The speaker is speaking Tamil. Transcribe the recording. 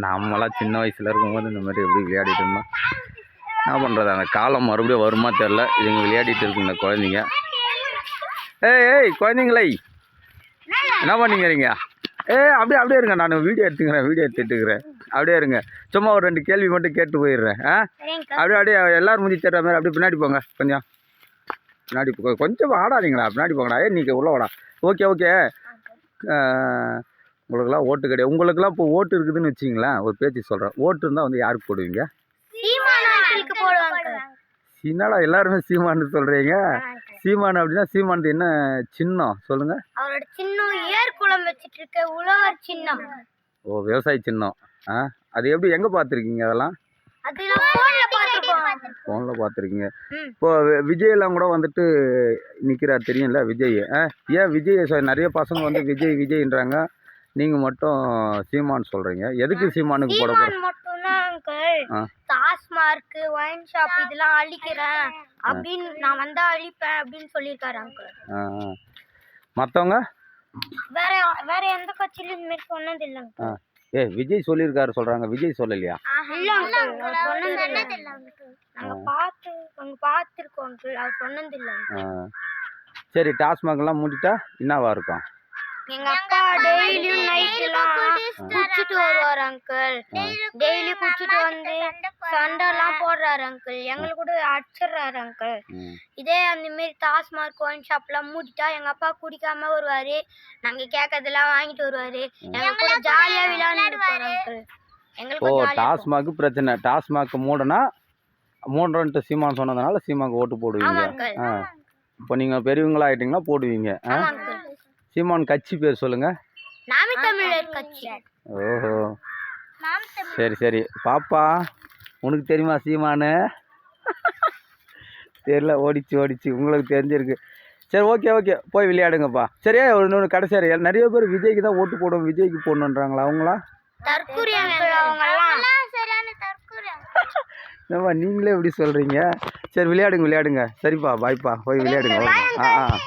நம்மளாம் சின்ன வயசில் இருக்கும்போது இந்த மாதிரி எப்படி விளையாடிட்டு இருந்தோம். என்ன பண்ணுறது, அந்த காலம் மறுபடியும் வருமா தெரில. இதுங்க விளையாடிட்டு இருக்கு இந்த குழந்தைங்க. ஏய் குழந்தைங்களே என்ன பண்ணிக்கிறீங்க? அப்படியே இருங்க, நான் வீடியோ எடுத்துக்கிறேன். அப்படியே இருங்க, சும்மா ஒரு 2 கேள்வி மட்டும் கேட்டு போயிடுறேன். அப்படியே எல்லோரும் முடிஞ்சு தர்ற மாதிரி அப்படியே பின்னாடி போங்க. பின்னாடி கொஞ்சம் ஆடாதீங்களா, பின்னாடி போங்கடா. நீங்கள் உள்ள வாடா. ஓகே உங்களுக்கெல்லாம் ஓட்டு கிடையாது. உங்களுக்கெல்லாம் இப்போ ஓட்டு இருக்குதுன்னு வச்சிங்களேன். ஒரு பேச்சு சொல்கிறேன், ஓட்டு இருந்தால் வந்து யாருக்கு போடுவீங்க? என்னடா எல்லாருமே சீமானு சொல்கிறீங்க? சீமான் அப்படின்னா சீமானது என்ன சின்னம் சொல்லுங்க? அவரோட சின்னம் ஏர்குளம் வச்சிட்டு இருக்க உழவர் சின்னம். ஓ, விவசாய சின்னம். அது எப்படி, எங்கே பார்த்துருக்கீங்க அதெல்லாம்? ஃபோனில் பார்த்துருக்கீங்க. இப்போ விஜயெல்லாம் கூட வந்துட்டு நிற்கிறார் தெரியும்ல, விஜய். ஏன் விஜய் நிறைய பசங்க வந்து விஜய்ன்றாங்க, நீங்கள் மட்டும் சீமான் சொல்கிறீங்க. எதுக்கு சீமானுக்கு போட போகிறோம்? டாஸ்மார்க், ஒயின் ஷாப் இதெல்லாம் அழிக்கிறேன் அப்படின்னு, நான் வந்தா அழிப்பேன் அப்படின்னு சொல்லியிருக்காரு அங்கிள். மற்றவங்க வேற எந்த கட்சியிலும் இந்த மாதிரி சொன்னது இல்லைங்க. விஜய் சொல்லியிருக்காரு சொல்கிறாங்க, விஜய் சொல்லலையா? இல்லை அங்கிள், சொன்னது இல்லை. நாங்கள் பார்த்துருக்கோம் அங்கிள், அவர் சொன்னது இல்லை. சரி, டாஸ்மார்க்லாம் மூடிட்டா என்னவா இருக்கும்? எங்க அப்பா டெய்லியும் நைட்லாம் குடிச்சிட்டு வருவார் அங்கிள். டெய்லி குடிச்சிட்டு வந்து சண்டைலாம் போடுறாரு அங்கிள். எங்களுக்கு கூட அடிச்சிடுறாரு அங்கிள். இதே அந்த மாரி டாஸ்மார்க், ஒயின் ஷாப்லாம் மூடிட்டா எங்க அப்பா குடிக்காம வருவாரு, நாங்க கேட்கறதெல்லாம் வாங்கிட்டு வருவாரு, எங்க கூட ஜாலியா விளையாண்டுருப்பாரு அங்கிள். எங்களுக்கு டாஸ்மார்க் பிரச்சனை. டாஸ்மார்க் மூடுறன்ட்டு சீமான் சொன்னதுனால சீமானுக்கு ஓட்டு போடுவீங்க. இப்போ நீங்க பெரியவங்களா ஆயிட்டீங்களா போடுவீங்க. சீமான் கட்சி பேர் சொல்லுங்க. நாம தமிழர் கட்சி. ஓஹோ, சரி பாப்பா, உனக்கு தெரியுமா சீமானு? தெரியல, ஓடிச்சு உங்களுக்கு தெரிஞ்சிருக்கு. சரி, ஓகே போய் விளையாடுங்கப்பா. சரியா, இன்னொன்று கடைசியா, நிறைய பேர் விஜய்க்கு தான் ஓட்டு போடுவோம், விஜய்க்கு போடணுன்றாங்களா? அவங்களா நீங்களே எப்படி சொல்றீங்க? சரி, விளையாடுங்க. சரிப்பா, பாய்ப்பா, போய் விளையாடுங்க.